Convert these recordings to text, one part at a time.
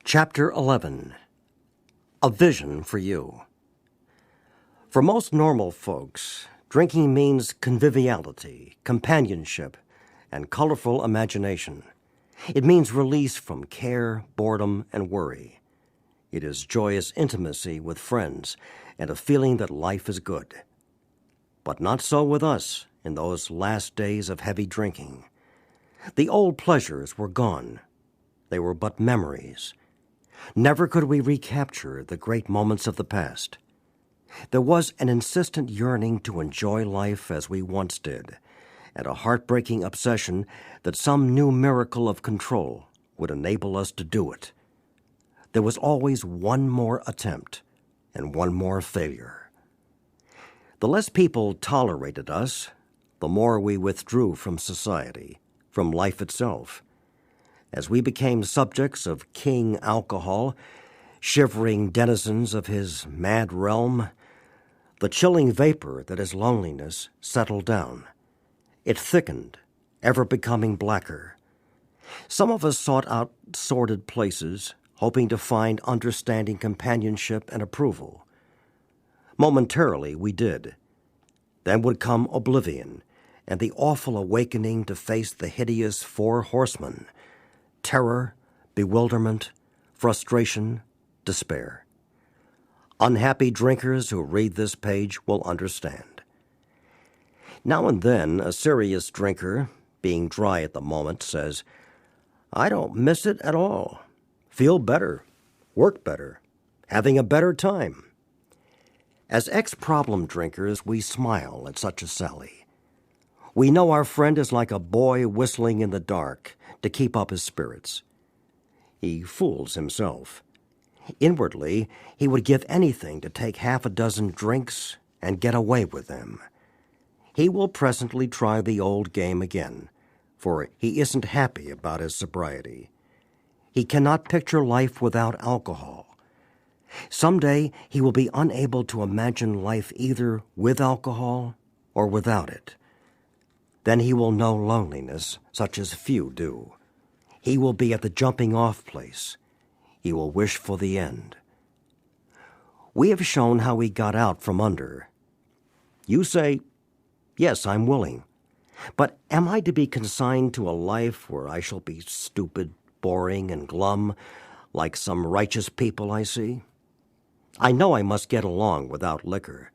Chapter 11. A Vision for You. For most normal folks, drinking means conviviality, companionship, and colorful imagination. It means release from care, boredom, and worry. It is joyous intimacy with friends and a feeling that life is good. But not so with us in those last days of heavy drinking. The old pleasures were gone. They were but memories. Never could we recapture the great moments of the past. There was an insistent yearning to enjoy life as we once did, and a heartbreaking obsession that some new miracle of control would enable us to do it. There was always one more attempt and one more failure. The less people tolerated us, the more we withdrew from society, from life itself. As we became subjects of King Alcohol, shivering denizens of his mad realm, the chilling vapor that is loneliness settled down. It thickened, ever becoming blacker. Some of us sought out sordid places, hoping to find understanding companionship and approval. Momentarily we did. Then would come oblivion and the awful awakening to face the hideous four horsemen: terror, bewilderment, frustration, despair. Unhappy drinkers who read this page will understand. Now and then, a serious drinker, being dry at the moment, says, "I don't miss it at all. Feel better, work better, having a better time." As ex-problem drinkers, we smile at such a sally. We know our friend is like a boy whistling in the dark to keep up his spirits. He fools himself. Inwardly, he would give anything to take half a dozen drinks and get away with them. He will presently try the old game again, for he isn't happy about his sobriety. He cannot picture life without alcohol. Someday he will be unable to imagine life either with alcohol or without it. Then he will know loneliness such as few do. He will be at the jumping-off place. He will wish for the end. We have shown how he got out from under. You say, "Yes, I'm willing. But am I to be consigned to a life where I shall be stupid, boring, and glum, like some righteous people I see? I know I must get along without liquor.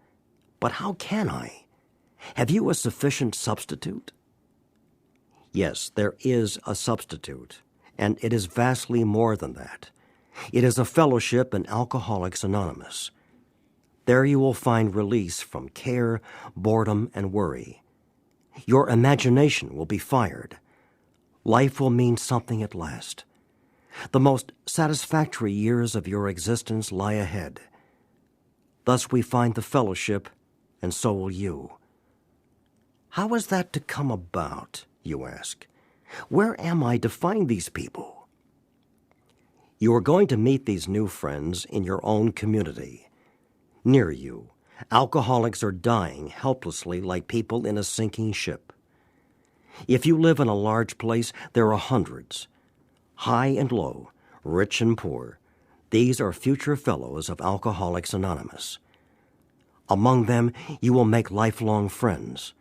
But how can I? Have you a sufficient substitute?" Yes, there is a substitute, and it is vastly more than that. It is a fellowship in Alcoholics Anonymous. There you will find release from care, boredom, and worry. Your imagination will be fired. Life will mean something at last. The most satisfactory years of your existence lie ahead. Thus we find the fellowship, and so will you. How is that to come about, you ask? Where am I to find these people? You are going to meet these new friends in your own community. Near you, alcoholics are dying helplessly like people in a sinking ship. If you live in a large place, there are hundreds. High and low, rich and poor, these are future fellows of Alcoholics Anonymous. Among them, you will make lifelong friends.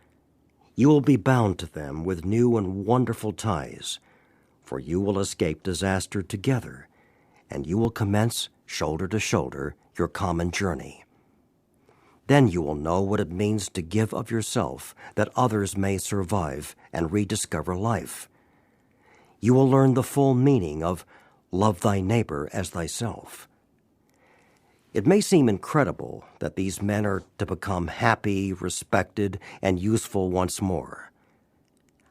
You will be bound to them with new and wonderful ties, for you will escape disaster together, and you will commence, shoulder to shoulder, your common journey. Then you will know what it means to give of yourself that others may survive and rediscover life. You will learn the full meaning of love thy neighbor as thyself. It may seem incredible that these men are to become happy, respected, and useful once more.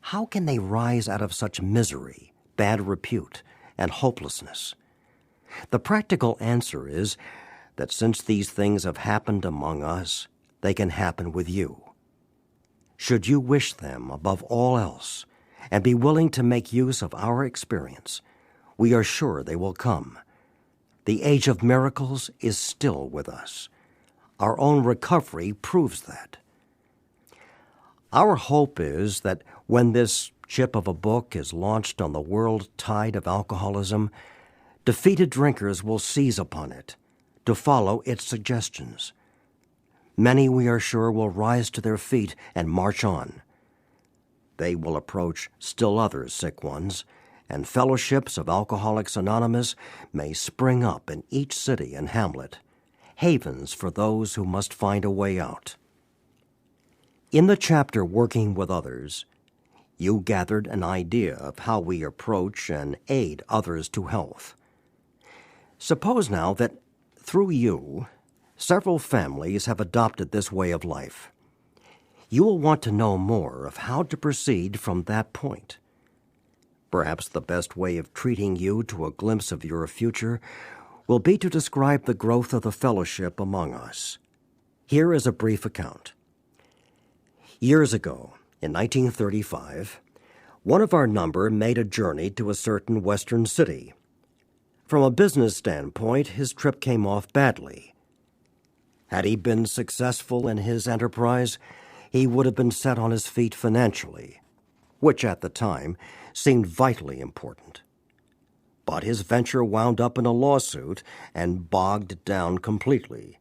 How can they rise out of such misery, bad repute, and hopelessness? The practical answer is that since these things have happened among us, they can happen with you. Should you wish them above all else, and be willing to make use of our experience, we are sure they will come. The age of miracles is still with us. Our own recovery proves that. Our hope is that when this chip of a book is launched on the world tide of alcoholism, Defeated drinkers will seize upon it, to follow its suggestions. Many, we are sure, will rise to their feet and march on. They will approach still other sick ones, and fellowships of Alcoholics Anonymous may spring up in each city and hamlet, havens for those who must find a way out. In the chapter Working with Others, you gathered an idea of how we approach and aid others to health. Suppose now that, through you, several families have adopted this way of life. You will want to know more of how to proceed from that point. Perhaps the best way of treating you to a glimpse of your future will be to describe the growth of the fellowship among us. Here is a brief account. Years ago, in 1935, one of our number made a journey to a certain western city. From a business standpoint, his trip came off badly. Had he been successful in his enterprise, he would have been set on his feet financially, which at the time seemed vitally important. But his venture wound up in a lawsuit and bogged down completely.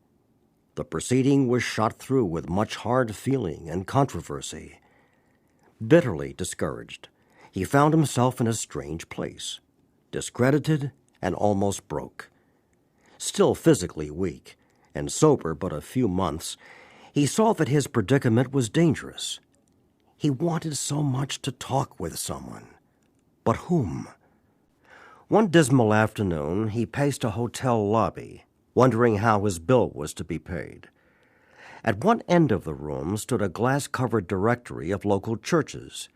The proceeding was shot through with much hard feeling and controversy. Bitterly discouraged, he found himself in a strange place, discredited and almost broke. Still physically weak, and sober but a few months, he saw that his predicament was dangerous. He wanted so much to talk with someone. But whom? One dismal afternoon, he paced a hotel lobby, wondering how his bill was to be paid. At one end of the room stood a glass-covered directory of local churches.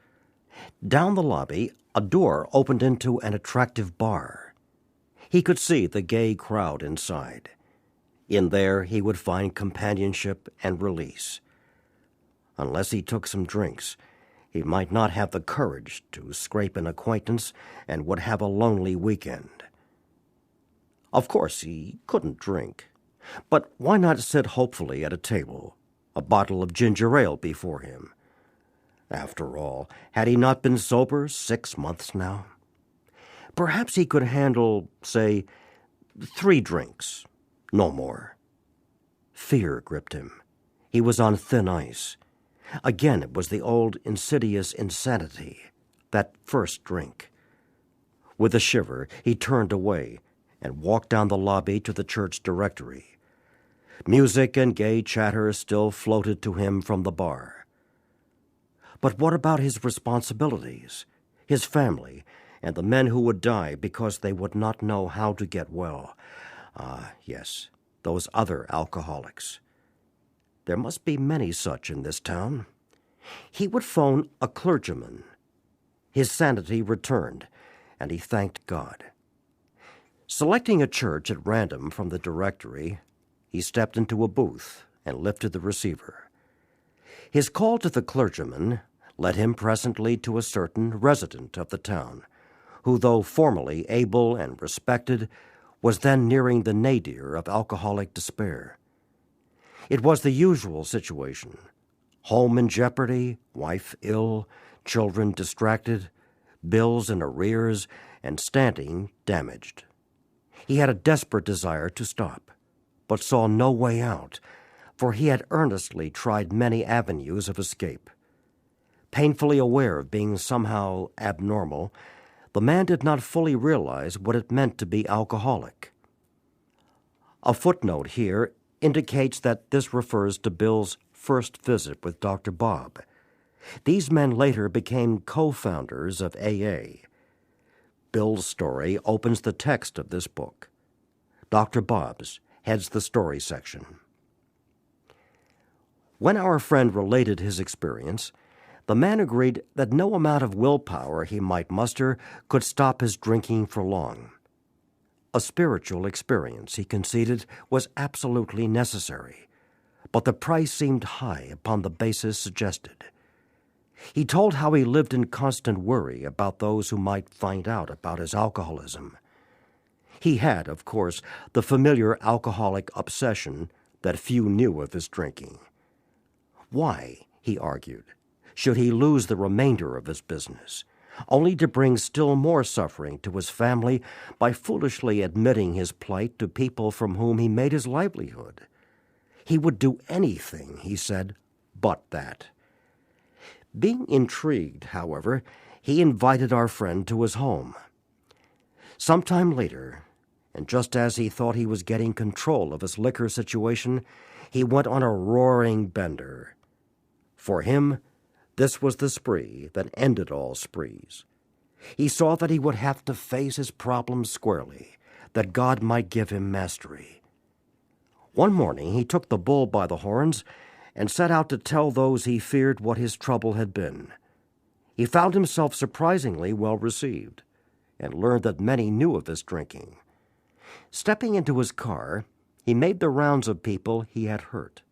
Down the lobby, a door opened into an attractive bar. He could see the gay crowd inside. In there, he would find companionship and release. Unless he took some drinks, he might not have the courage to scrape an acquaintance and would have a lonely weekend. Of course, he couldn't drink. But why not sit hopefully at a table, a bottle of ginger ale before him? After all, had he not been sober 6 months now? Perhaps he could handle, say, 3 drinks, no more. Fear gripped him. He was on thin ice. Again, it was the old insidious insanity, that first drink. With a shiver, he turned away and walked down the lobby to the church directory. Music and gay chatter still floated to him from the bar. But what about his responsibilities, his family, and the men who would die because they would not know how to get well? Yes, those other alcoholics. There must be many such in this town. He would phone a clergyman. His sanity returned, and he thanked God. Selecting a church at random from the directory, he stepped into a booth and lifted the receiver. His call to the clergyman led him presently to a certain resident of the town, who, though formerly able and respected, was then nearing the nadir of alcoholic despair. It was the usual situation: home in jeopardy, wife ill, children distracted, bills in arrears, and standing damaged. He had a desperate desire to stop, but saw no way out, for he had earnestly tried many avenues of escape. Painfully aware of being somehow abnormal, the man did not fully realize what it meant to be alcoholic. A footnote here indicates that this refers to Bill's first visit with Dr. Bob. These men later became co-founders of AA. Bill's story opens the text of this book. Dr. Bob's heads the story section. When our friend related his experience, the man agreed that no amount of willpower he might muster could stop his drinking for long. A spiritual experience, he conceded, was absolutely necessary, but the price seemed high upon the basis suggested. He told how he lived in constant worry about those who might find out about his alcoholism. He had, of course, the familiar alcoholic obsession that few knew of his drinking. Why, he argued, should he lose the remainder of his business? only to bring still more suffering to his family by foolishly admitting his plight to people from whom he made his livelihood. He would do anything, he said, but that. Being intrigued, however, he invited our friend to his home. Sometime later, and just as he thought he was getting control of his liquor situation, he went on a roaring bender. For him, this was the spree that ended all sprees. He saw that he would have to face his problems squarely, that God might give him mastery. One morning he took the bull by the horns and set out to tell those he feared what his trouble had been. He found himself surprisingly well received, and learned that many knew of his drinking. Stepping into his car, he made the rounds of people he had hurt.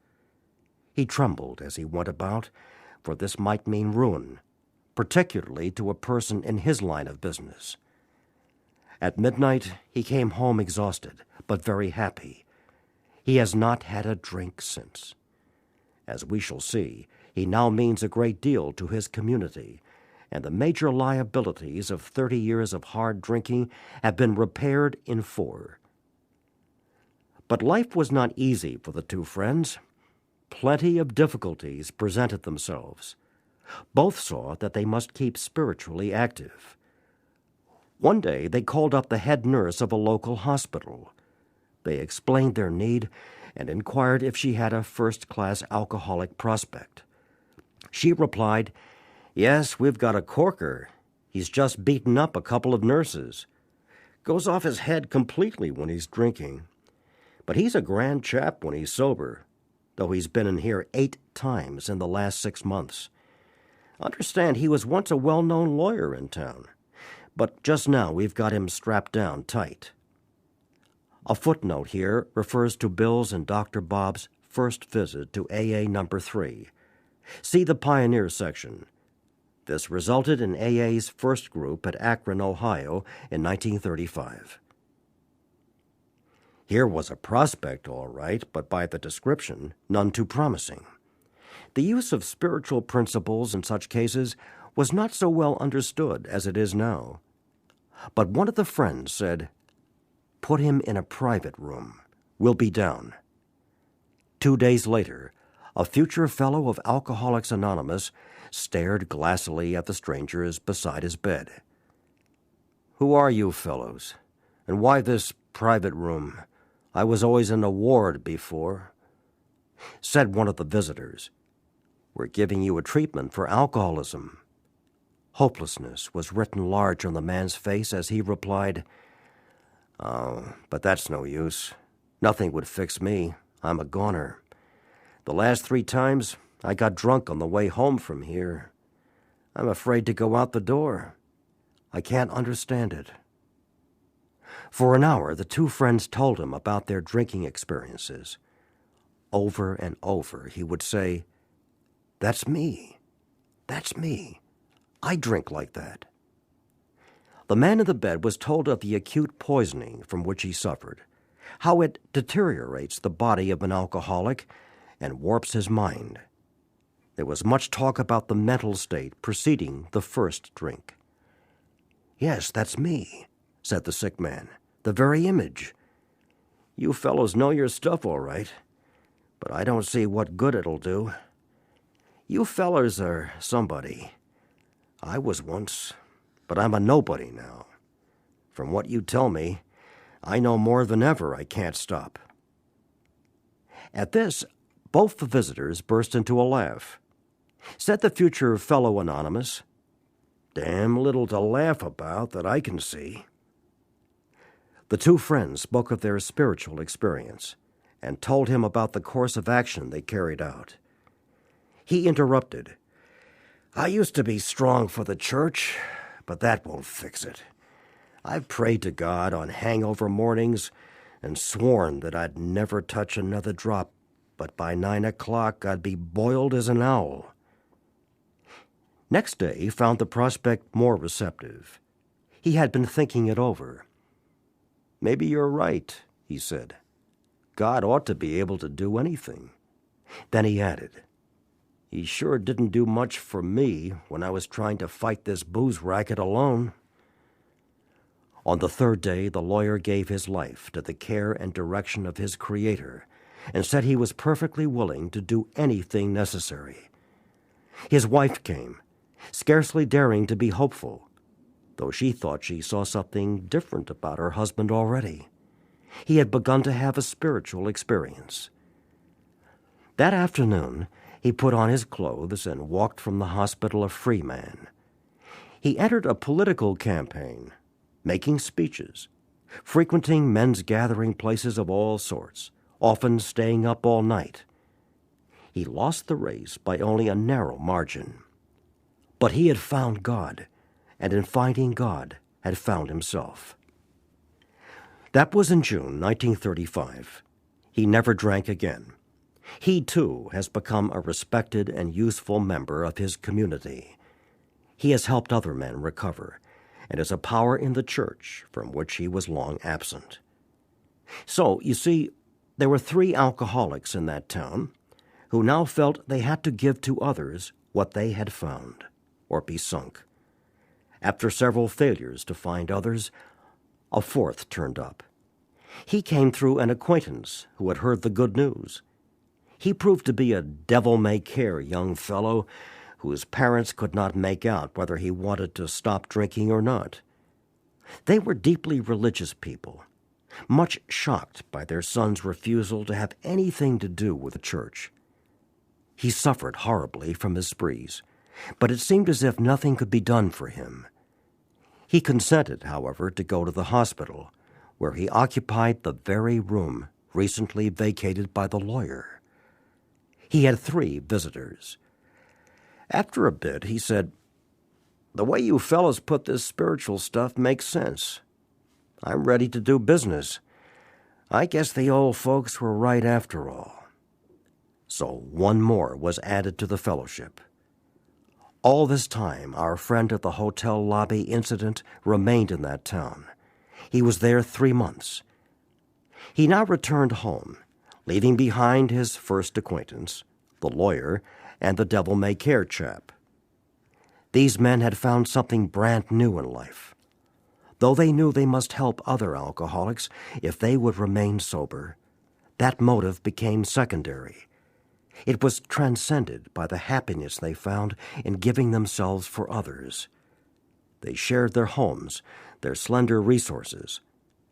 He trembled as he went about, for this might mean ruin, particularly to a person in his line of business. At midnight, he came home exhausted, but very happy. He has not had a drink since. As we shall see, he now means a great deal to his community, and the major liabilities of 30 years of hard drinking have been repaired in 4. But life was not easy for the two friends. Plenty of difficulties presented themselves. Both saw that they must keep spiritually active. One day they called up the head nurse of a local hospital. They explained their need and inquired if she had a first-class alcoholic prospect. She replied, "Yes, we've got a corker. He's just beaten up a couple of nurses. Goes off his head completely when he's drinking. But he's a grand chap when he's sober, though he's been in here 8 times in the last 6 months. Understand he was once a well-known lawyer in town, but just now we've got him strapped down tight." A footnote here refers to Bill's and Dr. Bob's first visit to AA number 3. See the Pioneer section. This resulted in AA's first group at Akron, Ohio in 1935. Here was a prospect, all right, but by the description, none too promising. The use of spiritual principles in such cases was not so well understood as it is now. But one of the friends said, "Put him in a private room. We'll be down." 2 days later, a future fellow of Alcoholics Anonymous stared glassily at the strangers beside his bed. "Who are you fellows? And why this private room? I was always in a ward before." Said one of the visitors, "We're giving you a treatment for alcoholism." Hopelessness was written large on the man's face as he replied, "Oh, but that's no use. Nothing would fix me. I'm a goner. The last 3 times, I got drunk on the way home from here. I'm afraid to go out the door. I can't understand it." For an hour, the two friends told him about their drinking experiences. Over and over, he would say, "That's me. That's me. I drink like that." The man in the bed was told of the acute poisoning from which he suffered, how it deteriorates the body of an alcoholic and warps his mind. There was much talk about the mental state preceding the first drink. "Yes, that's me," said the sick man, "the very image. You fellows know your stuff all right, but I don't see what good it'll do. You fellers are somebody. I was once, but I'm a nobody now. From what you tell me, I know more than ever I can't stop." At this, both the visitors burst into a laugh. Said the future fellow anonymous, "Damn little to laugh about that I can see." The two friends spoke of their spiritual experience and told him about the course of action they carried out. He interrupted, "I used to be strong for the church, but that won't fix it. I've prayed to God on hangover mornings and sworn that I'd never touch another drop, but by 9 o'clock I'd be boiled as an owl." Next day found the prospect more receptive. He had been thinking it over. "Maybe you're right," he said. "God ought to be able to do anything." Then he added, He sure didn't do much for me when I was trying to fight this booze racket alone." On the third day, the lawyer gave his life to the care and direction of his Creator and said he was perfectly willing to do anything necessary. His wife came, scarcely daring to be hopeful, though she thought she saw something different about her husband already. He had begun to have a spiritual experience. That afternoon, he put on his clothes and walked from the hospital a free man. He entered a political campaign, making speeches, frequenting men's gathering places of all sorts, often staying up all night. He lost the race by only a narrow margin. But he had found God, and in finding God, had found himself. That was in June 1935. He never drank again. He, too, has become a respected and useful member of his community. He has helped other men recover, and is a power in the church from which he was long absent. So, you see, there were 3 alcoholics in that town who now felt they had to give to others what they had found, or be sunk. After several failures to find others, a 4th turned up. He came through an acquaintance who had heard the good news. He proved to be a devil-may-care young fellow whose parents could not make out whether he wanted to stop drinking or not. They were deeply religious people, much shocked by their son's refusal to have anything to do with the church. He suffered horribly from his sprees, but it seemed as if nothing could be done for him. He consented, however, to go to the hospital, where he occupied the very room recently vacated by the lawyer. He had 3 visitors. After a bit, he said, "The way you fellows put this spiritual stuff makes sense. I'm ready to do business. I guess the old folks were right after all." So 1 more was added to the fellowship. All this time, our friend at the hotel lobby incident remained in that town. He was there 3 months. He now returned home, leaving behind his first acquaintance, the lawyer, and the devil-may-care chap. These men had found something brand new in life. Though they knew they must help other alcoholics if they would remain sober, that motive became secondary. It was transcended by the happiness they found in giving themselves for others. They shared their homes, their slender resources,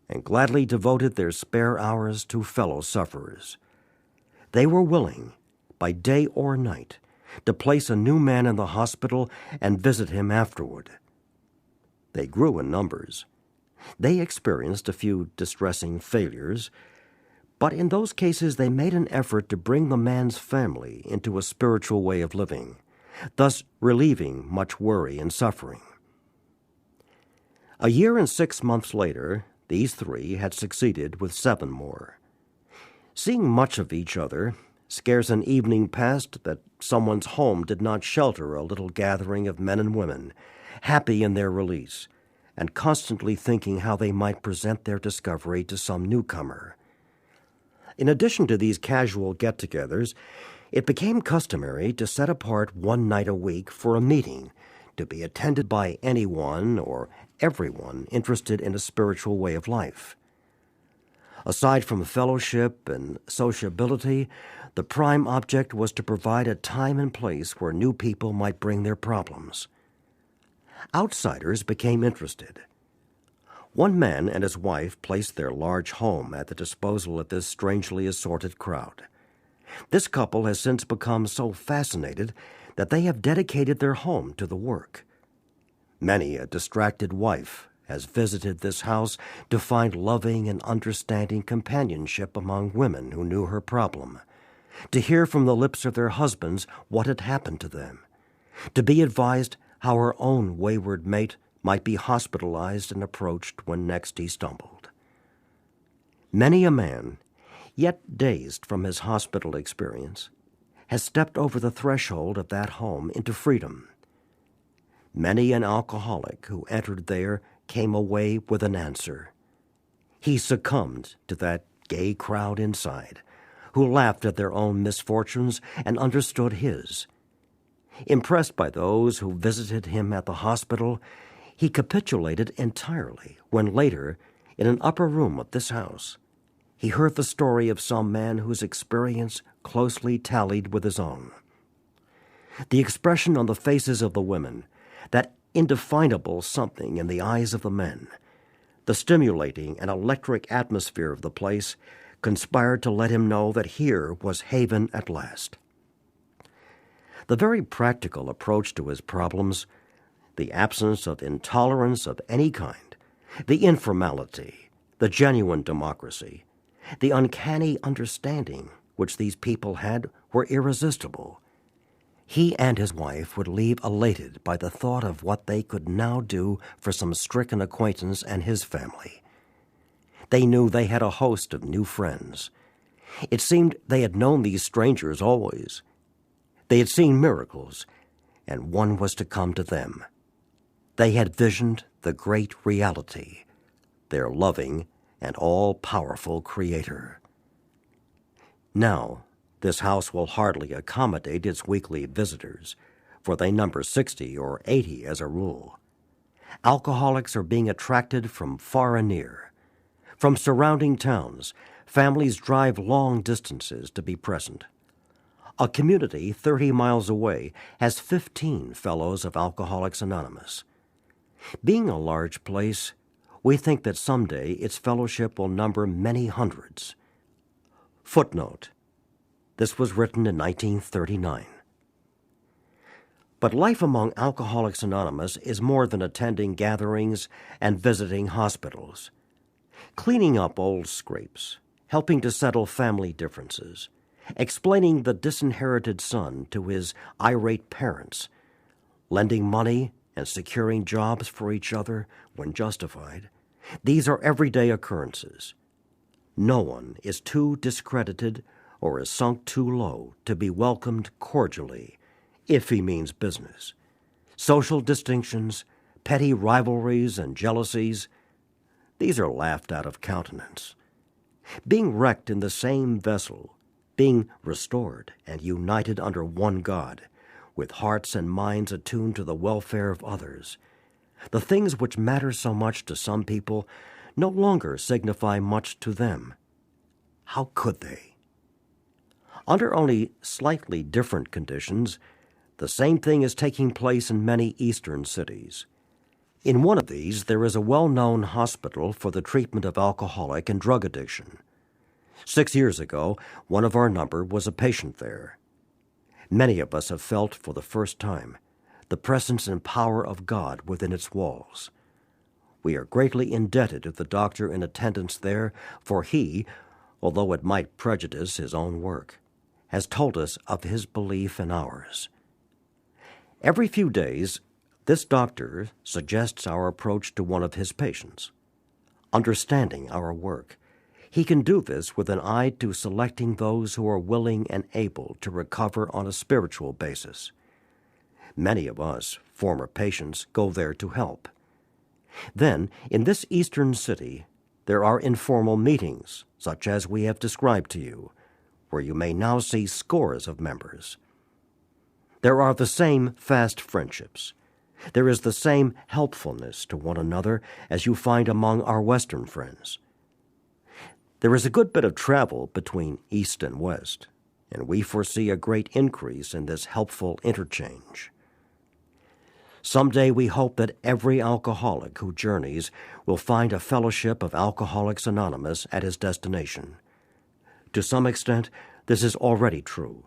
and gladly devoted their spare hours to fellow sufferers. They were willing, by day or night, to place a new man in the hospital and visit him afterward. They grew in numbers. They experienced a few distressing failures, but in those cases they made an effort to bring the man's family into a spiritual way of living, thus relieving much worry and suffering. A year and 6 months later, these 3 had succeeded with 7 more. Seeing much of each other, scarce an evening passed that someone's home did not shelter a little gathering of men and women, happy in their release, and constantly thinking how they might present their discovery to some newcomer. In addition to these casual get-togethers, it became customary to set apart 1 night a week for a meeting to be attended by anyone or everyone interested in a spiritual way of life. Aside from fellowship and sociability, the prime object was to provide a time and place where new people might bring their problems. Outsiders became interested. One man and his wife placed their large home at the disposal of this strangely assorted crowd. This couple has since become so fascinated that they have dedicated their home to the work. Many a distracted wife has visited this house to find loving and understanding companionship among women who knew her problem, to hear from the lips of their husbands what had happened to them, to be advised how her own wayward mate might be hospitalized and approached when next he stumbled. Many a man, yet dazed from his hospital experience, has stepped over the threshold of that home into freedom. Many an alcoholic who entered there came away with an answer. He succumbed to that gay crowd inside, who laughed at their own misfortunes and understood his. Impressed by those who visited him at the hospital, he capitulated entirely when later, in an upper room of this house, he heard the story of some man whose experience closely tallied with his own. The expression on the faces of the women, that indefinable something in the eyes of the men, the stimulating and electric atmosphere of the place conspired to let him know that here was haven at last. The very practical approach to his problems, the absence of intolerance of any kind, the informality, the genuine democracy, the uncanny understanding which these people had were irresistible. He and his wife would leave elated by the thought of what they could now do for some stricken acquaintance and his family. They knew they had a host of new friends. It seemed they had known these strangers always. They had seen miracles, and one was to come to them. They had visioned the great reality, their loving and all-powerful Creator. Now, this house will hardly accommodate its weekly visitors, for they number 60 or 80 as a rule. Alcoholics are being attracted from far and near. From surrounding towns, families drive long distances to be present. A community 30 miles away has 15 fellows of Alcoholics Anonymous. Being a large place, we think that someday its fellowship will number many hundreds. Footnote: this was written in 1939. But life among Alcoholics Anonymous is more than attending gatherings and visiting hospitals. Cleaning up old scrapes, helping to settle family differences, explaining the disinherited son to his irate parents, lending money and securing jobs for each other when justified, these are everyday occurrences. No one is too discredited or is sunk too low to be welcomed cordially, if he means business. Social distinctions, petty rivalries and jealousies, these are laughed out of countenance. Being wrecked in the same vessel, being restored and united under one God, with hearts and minds attuned to the welfare of others, the things which matter so much to some people no longer signify much to them. How could they? Under only slightly different conditions, the same thing is taking place in many eastern cities. In one of these, there is a well-known hospital for the treatment of alcoholic and drug addiction. 6 years ago, one of our number was a patient there. Many of us have felt for the first time the presence and power of God within its walls. We are greatly indebted to the doctor in attendance there, for he, although it might prejudice his own work, has told us of his belief in ours. Every few days, this doctor suggests our approach to one of his patients. Understanding our work, he can do this with an eye to selecting those who are willing and able to recover on a spiritual basis. Many of us, former patients, go there to help. Then, in this eastern city, there are informal meetings, such as we have described to you, where you may now see scores of members. There are the same fast friendships. There is the same helpfulness to one another as you find among our Western friends. There is a good bit of travel between East and West, and we foresee a great increase in this helpful interchange. Someday we hope that every alcoholic who journeys will find a fellowship of Alcoholics Anonymous at his destination. To some extent, this is already true.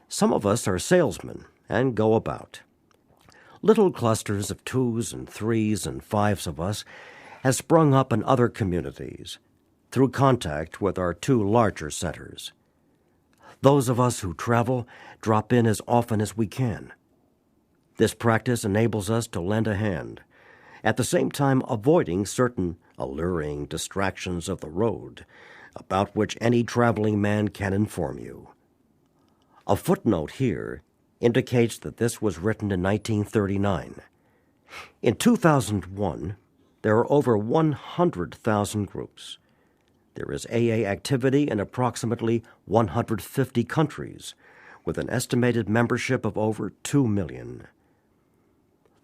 Some of us are salesmen and go about. Little clusters of 2s and 3s and 5s of us have sprung up in other communities through contact with our 2 larger centers. Those of us who travel drop in as often as we can. This practice enables us to lend a hand, at the same time avoiding certain alluring distractions of the road, about which any traveling man can inform you. A footnote here indicates that this was written in 1939. In 2001, there are over 100,000 groups. There is AA activity in approximately 150 countries, with an estimated membership of over 2 million.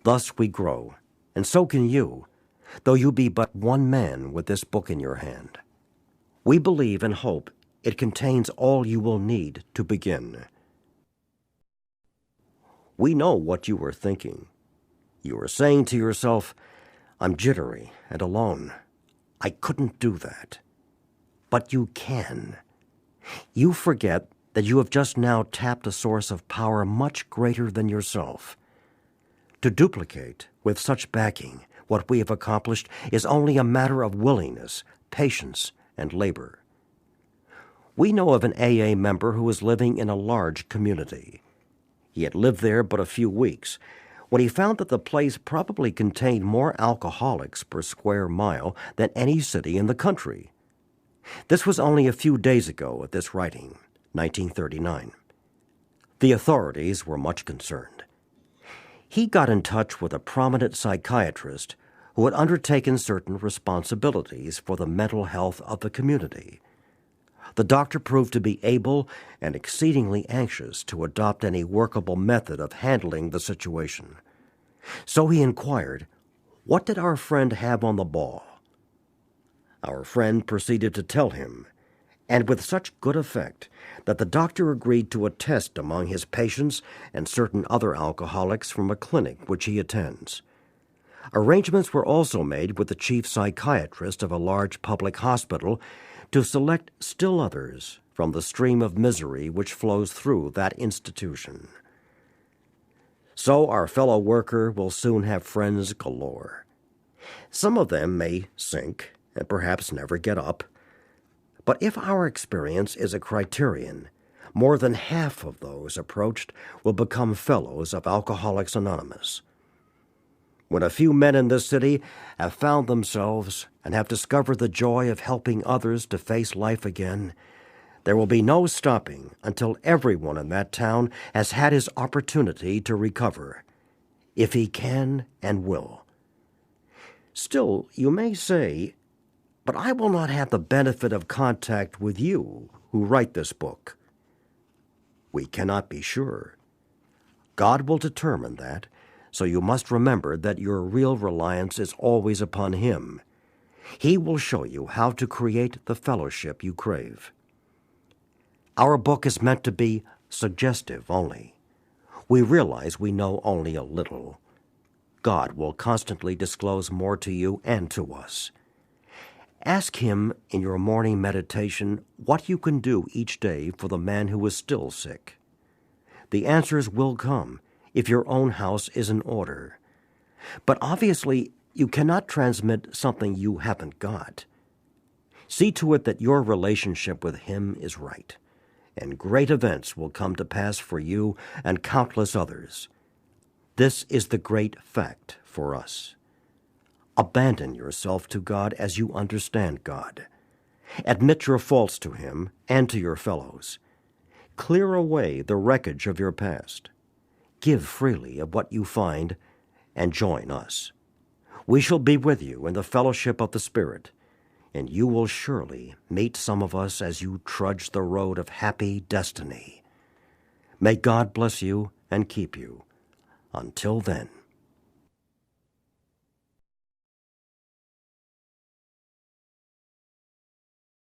Thus we grow, and so can you, though you be but one man with this book in your hand. We believe and hope it contains all you will need to begin. We know what you are thinking. You are saying to yourself, "I'm jittery and alone. I couldn't do that." But you can. You forget that you have just now tapped a source of power much greater than yourself. To duplicate, with such backing, what we have accomplished is only a matter of willingness, patience, and labor. We know of an AA member who was living in a large community. He had lived there but a few weeks when he found that the place probably contained more alcoholics per square mile than any city in the country. This was only a few days ago at this writing, 1939. The authorities were much concerned. He got in touch with a prominent psychiatrist who had undertaken certain responsibilities for the mental health of the community. The doctor proved to be able and exceedingly anxious to adopt any workable method of handling the situation. So he inquired, "What did our friend have on the ball?" Our friend proceeded to tell him, and with such good effect that the doctor agreed to a test among his patients and certain other alcoholics from a clinic which he attends. Arrangements were also made with the chief psychiatrist of a large public hospital to select still others from the stream of misery which flows through that institution. So our fellow worker will soon have friends galore. Some of them may sink and perhaps never get up. But if our experience is a criterion, more than half of those approached will become fellows of Alcoholics Anonymous. When a few men in this city have found themselves and have discovered the joy of helping others to face life again, there will be no stopping until everyone in that town has had his opportunity to recover, if he can and will. Still, you may say, "But I will not have the benefit of contact with you who write this book." We cannot be sure. God will determine that, so you must remember that your real reliance is always upon Him. He will show you how to create the fellowship you crave. Our book is meant to be suggestive only. We realize we know only a little. God will constantly disclose more to you and to us. Ask Him in your morning meditation what you can do each day for the man who is still sick. The answers will come if your own house is in order. But obviously, you cannot transmit something you haven't got. See to it that your relationship with Him is right, and great events will come to pass for you and countless others. This is the great fact for us. Abandon yourself to God as you understand God. Admit your faults to Him and to your fellows. Clear away the wreckage of your past. Give freely of what you find, and join us. We shall be with you in the fellowship of the Spirit, and you will surely meet some of us as you trudge the road of happy destiny. May God bless you and keep you. Until then.